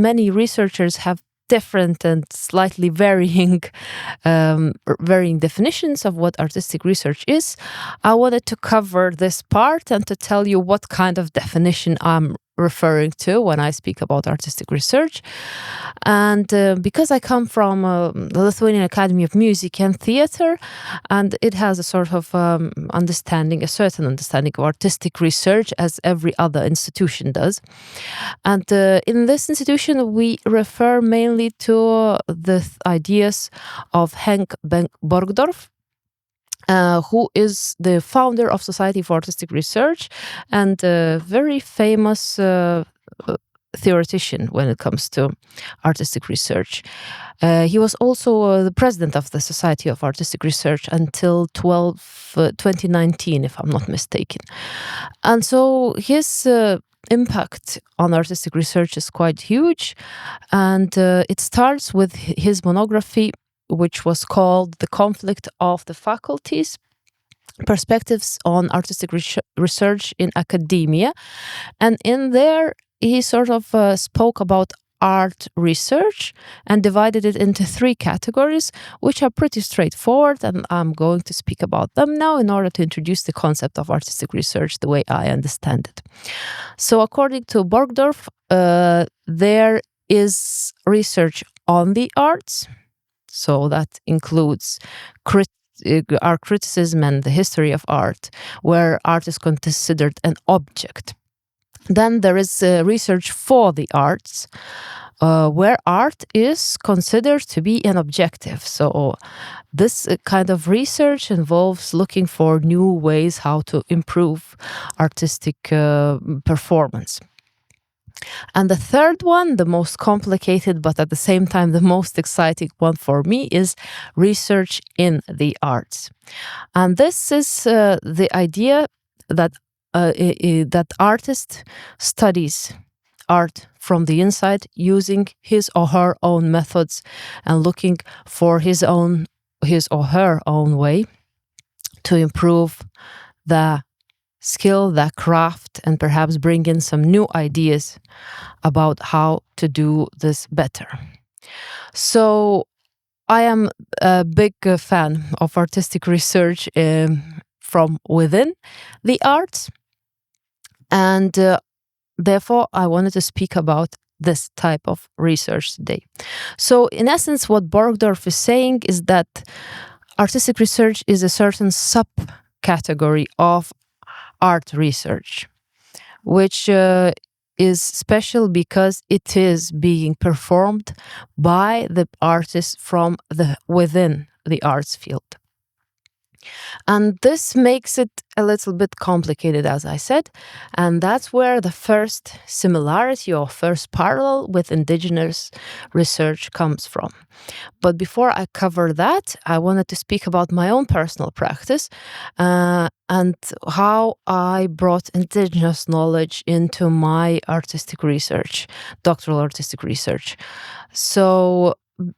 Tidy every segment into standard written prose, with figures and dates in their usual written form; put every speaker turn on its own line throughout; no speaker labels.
many researchers have different and slightly varying definitions of what artistic research is. I wanted to cover this part and to tell you what kind of definition I'm referring to when I speak about artistic research. And because I come from the Lithuanian Academy of Music and Theatre, and it has a sort of a certain understanding of artistic research, as every other institution does. And in this institution, we refer mainly to the ideas of Henk Borgdorf, who is the founder of Society for Artistic Research and a very famous theoretician when it comes to artistic research. He was also the president of the Society of Artistic Research until 2019, if I'm not mistaken. And so his impact on artistic research is quite huge, and it starts with his monography, which was called The Conflict of the Faculties: Perspectives on Artistic Research in Academia. And in there, he sort of spoke about art research and divided it into 3 categories, which are pretty straightforward, and I'm going to speak about them now in order to introduce the concept of artistic research the way I understand it. So according to Borgdorf, there is research on the arts, so that includes art criticism and the history of art, where art is considered an object. Then there is research for the arts, where art is considered to be an objective. So this kind of research involves looking for new ways how to improve artistic performance. And the third one, the most complicated, but at the same time the most exciting one for me, is research in the arts. And this is the idea that that artist studies art from the inside, using his or her own methods and looking for his or her own way to improve the skill, the craft, and perhaps bring in some new ideas about how to do this better. So I am a big fan of artistic research from within the arts, and therefore I wanted to speak about this type of research today. So in essence, what Borgdorf is saying is that artistic research is a certain subcategory of art research, which is special because it is being performed by the artists from within the arts field. And this makes it a little bit complicated, as I said, and that's where the first similarity or first parallel with Indigenous research comes from. But before I cover that, I wanted to speak about my own personal practice and how I brought Indigenous knowledge into my artistic research, doctoral artistic research. So,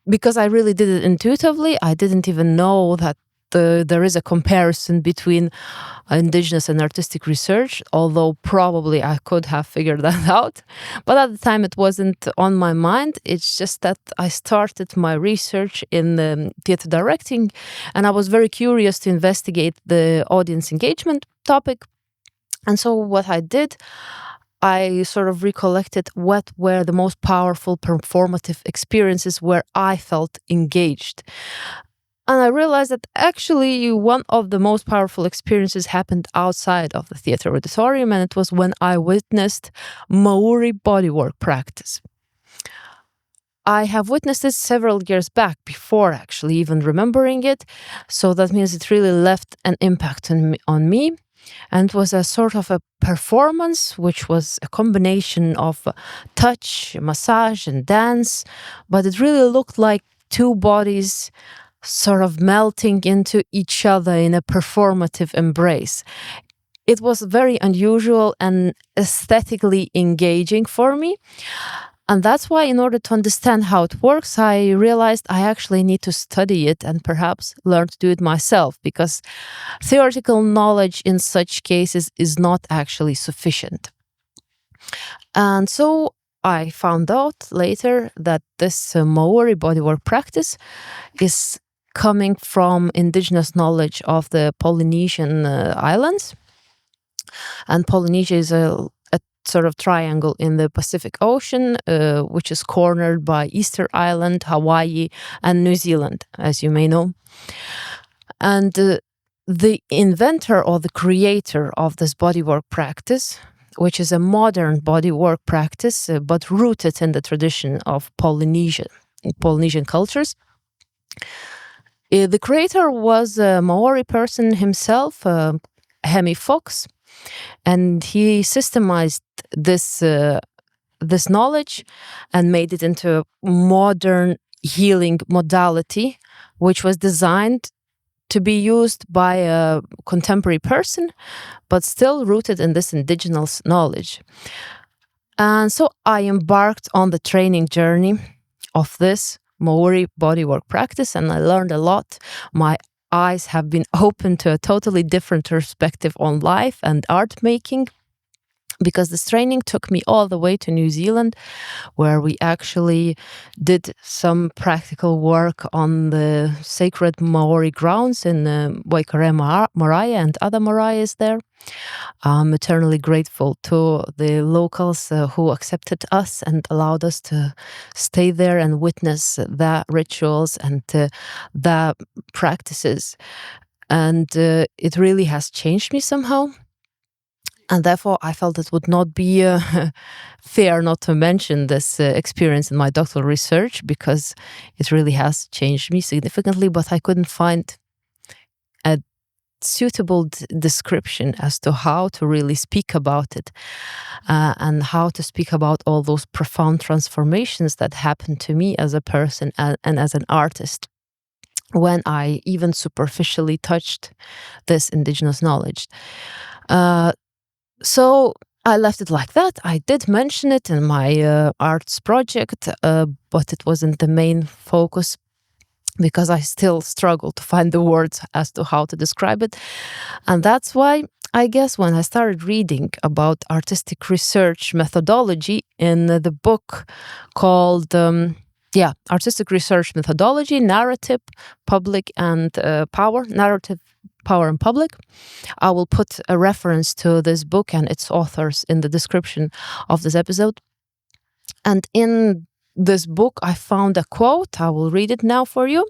because I really did it intuitively, I didn't even know that there is a comparison between Indigenous and artistic research, although probably I could have figured that out. But at the time it wasn't on my mind. It's just that I started my research in theatre directing, and I was very curious to investigate the audience engagement topic. And so what I did, I sort of recollected what were the most powerful performative experiences where I felt engaged. And I realized that actually one of the most powerful experiences happened outside of the theatre auditorium, and it was when I witnessed Maori bodywork practice. I have witnessed it several years back before actually even remembering it, so that means it really left an impact on me. And it was a sort of a performance which was a combination of touch, massage, and dance, but it really looked like 2 bodies sort of melting into each other in a performative embrace. It was very unusual and aesthetically engaging for me. And that's why, in order to understand how it works, I realized I actually need to study it and perhaps learn to do it myself, because theoretical knowledge in such cases is not actually sufficient. And so I found out later that this Maori bodywork practice is coming from indigenous knowledge of the Polynesian islands. And Polynesia is a sort of triangle in the Pacific Ocean, which is cornered by Easter Island, Hawaii, and New Zealand, as you may know. And the inventor or the creator of this bodywork practice, which is a modern bodywork practice, but rooted in the tradition of Polynesian cultures. The creator was a Maori person himself, Hemi Fox, and he systemized this knowledge and made it into a modern healing modality, which was designed to be used by a contemporary person, but still rooted in this indigenous knowledge. And so I embarked on the training journey of this Maori bodywork practice, and I learned a lot. My eyes have been opened to a totally different perspective on life and art making, because this training took me all the way to New Zealand, where we actually did some practical work on the sacred Maori grounds in Waikare Marae and other maraes there. I'm eternally grateful to the locals who accepted us and allowed us to stay there and witness the rituals and the practices. And it really has changed me somehow. And therefore, I felt it would not be fair not to mention this experience in my doctoral research, because it really has changed me significantly, but I couldn't find a suitable description as to how to really speak about it and how to speak about all those profound transformations that happened to me as a person and as an artist when I even superficially touched this indigenous knowledge. So I left it like that. I did mention it in my arts project, but it wasn't the main focus, because I still struggle to find the words as to how to describe it. And that's why, I guess, when I started reading about artistic research methodology in the book called Artistic Research Methodology, Narrative, Public and Power, Narrative, Power and Public. I will put a reference to this book and its authors in the description of this episode. And in this book, I found a quote. I will read it now for you.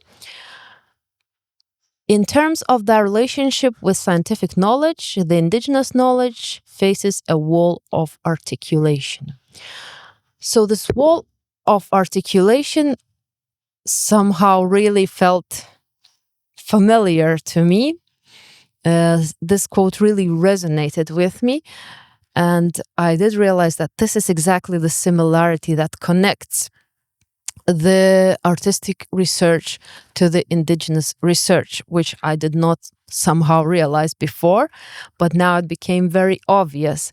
In terms of their relationship with scientific knowledge, the indigenous knowledge faces a wall of articulation. So this wall of articulation somehow really felt familiar to me. This quote really resonated with me, and I did realize that this is exactly the similarity that connects the artistic research to the indigenous research, which I did not somehow realize before, but now it became very obvious.